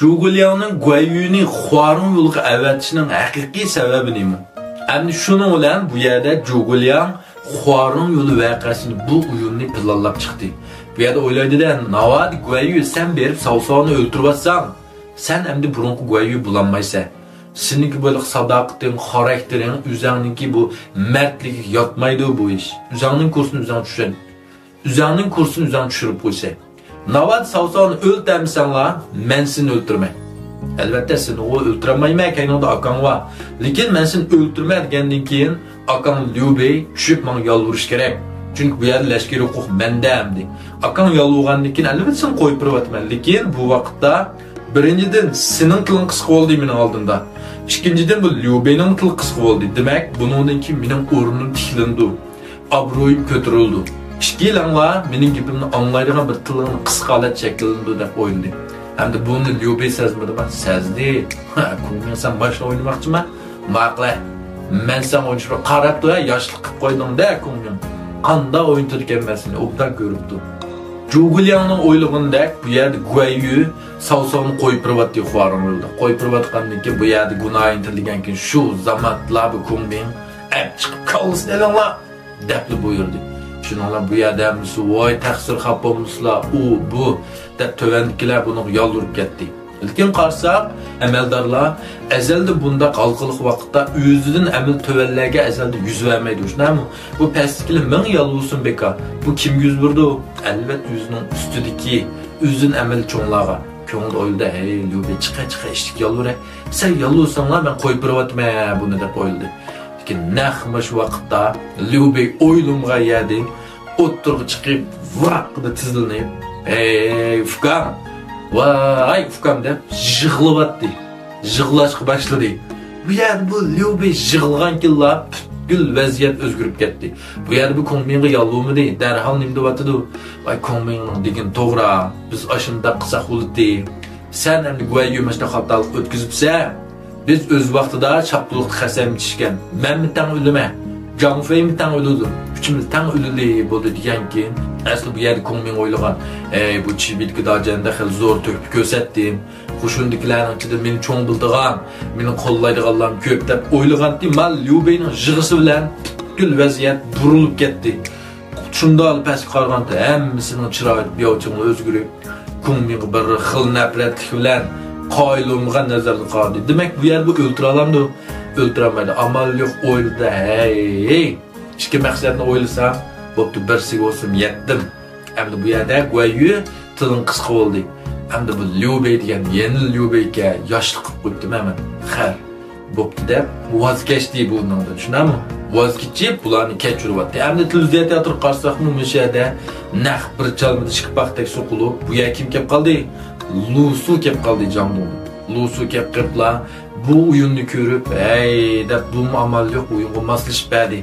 Zhuguliangning Guayu'ni Huarong yo'liga avatishning haqiqiy sababi nima? Endi shuning bilan bu yerda Zhuguliang Huarong yo'li voqeasini bu o'yinni planlab chiqdi. Bu yerda o'ylaydi-da, "Navad Guayu sen berib Saosoni o'ltiribsan. Sen endi burunqi Guayu bulanmaysan. Seninki böyle sadoqating, xaraktering, o'zingninki bu mardlik yotmaydi bu ish. O'zingning kursini o'zing tushun. O'zingning kursini o'zing tushirib qo'ysa. Navad Saosoni o'ltiramisanlar, men seni o'ltirmay. Albatta seni o'ltirmayman, kayningda akang var. Lekin men seni o'ltirmay degandan keyin akang Liu Bei tushib menga yolvurish kerak. Chunki bu yer lashkar huquq menda hamdi. Akang yolvurgandan keyin albatta seni qo'yib beryapman. Lekin bu vaqtda birinchidan sening tiling qisqa bo'ldi mening oldimda. İkinciden bu Liu Bei'nin tili qisqa bo'ldi. Demak, buningdan keyin mening o'rnim tiklandi. Obro'yim ko'tarildi. İşkilanlar mening gapimni anglaydigan bir tilini qisqa holat shakllanadi deb o'yladim. Hamda buni Liu Bei sezmadimi? Sezdi. Ko'nglim sen boshqa o'ynamoqchiman. Maqla. Men sen o'ynashga qarab turib, yoshlik qilib qo'ydim-da ko'nglim. Qanday o'yintir ekanmasini obdan ko'ribdi. Zhuguliangning o'ylagandek bu yerda Guayu Saosoni qo'yib beryapti Huarong yo'lda. Qo'yib beryotgandan keyin bu yerda gunoh intilgan keyin shu zamatlar bu ko'nglim chiqib qolsinlar deb buyurdi. Shuninglar bu yerda voy taqsir xapomsizlar bu deb tovandikilar buni yolurib ketdi. Lekin qarsak, amaldorlar azalda bunda qalqiliq vaqtda o'zidan amal tövellarga azalda yuz vermaydi. Shunami? Bu pastliklar ming yolvursin beka. Bu kim yuz berdi? Albatta o'zining ustidagi o'zin amal cho'nglarga. Ko'ngil o'yladi, "Hey, Liu Bei chiqa ishlik yolvura. Sen yolvursanlar men qo'yib beryapman buni" deb o'yladi. Lekin nahma shu vaqtda Liu Bei o'ylimga yedi, o'ttirib chiqib vaqtida tizilib, "Hey, Fukam, vay Fukam" deb yig'layapti. Yig'lashga boshladi. Bu yer bu Liu Bei yig'lagan killa butkul vaziyat o'zgarib ketdi. Bu yer bu ko'nglimga yolvurmadi. Darhol nima deyapti? "Vay ko'nglimning degan to'g'ri. Biz ashunda qilsak bo'ladi. Sen endi Guayu mashta xatolik o'tkazibsan. Biz o'z vaqtida chapqullik qasam ichishgan. Men bitan o'lima. Zhang Fei bitan o'ldi. Uchimiz tan o'ldi bo'ldi degan keyin asli bu yerda ko'nglim o'ylagan, bu chibitga dajanda xil zo'r to'kib ko'rsatdim. Qo'shundiklaring ichida meni cho'ng bildigan, meni qo'llaydiganlarim ko'p deb o'ylagandim. Men Liu Bei'ning yig'isi bilan butkul vaziyat burilib ketdi. Shunday pastga qaraganda hammasining chiroyi biyovchingni o'zgarib, ko'nglimga bir xil nafratlik bilan qoyilomga nazarda qoldi. Demak, bu yer bu o'ltira olamdi, o'ltirolmaydi. Amal yo'q o'yladi. Hey, ikki maqsadni o'ylasam, bo'pti birsiga o'sib yetdim. Endi bu yerda Guayu tilim qisqa bo'ldi. Endi bu Liu Bei degan yeni Liu Bei'ga yoshlik qilib qo'yibdim men. Xar, bo'pti deb voz kechdi bundan. Tushunami? Voz kechib bularni kechiryapti. Endi televiziya teatr qarsaqmi mishada naq bir chalmada chiqib vaqtdek so'qilib, bu yer kim kelib qoldi? Lusu kelib qoldi jamdon. Lusu kelib qiliblar. Bu o'yinni ko'rib, "Hey" deb bu amal yo'q, o'yinga moslashibdi.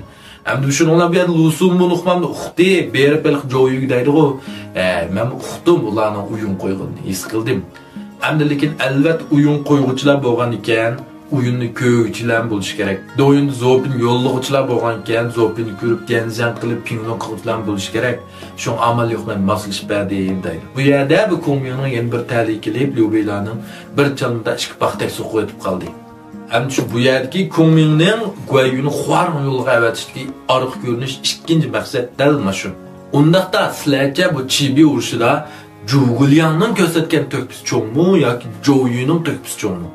Endi shuninglar bu yerda Lusu buni uqmamda uqdi, berib belq joyiga deydi-ku. Men uqdim ularning o'yin qo'yganini his qildim. Endi lekin albatta o'yin qo'yg'uchilar bo'lgan ekan, o'yinni ko'ruvchilar bo'lish kerak. Do'yinda zopin yo'llovchilar bo'lgan ekan, zopinni ko'rib janjal qilib pingni qiluvchilar bo'lish kerak. Shu amal yo'q men moslashibdi deydi. Bu yerda bu ko'ngilning yana bir ta'likilib Liu Bei'larning bir chalmada ikki paxtak suqib o'tib qoldi. Hem şu bu yerdeki ko'ngilning Guayu'ni Huarong yo'liga avatishdagi ariq ko'rinish ikkinchi maqsad dal mana shu. Undaqda sizlarcha bu Chibi urushida Zhuguliangning ko'rsatgan to'kpisi cho'ngmi yoki Zhou Yuning to'kpisi cho'ngmi?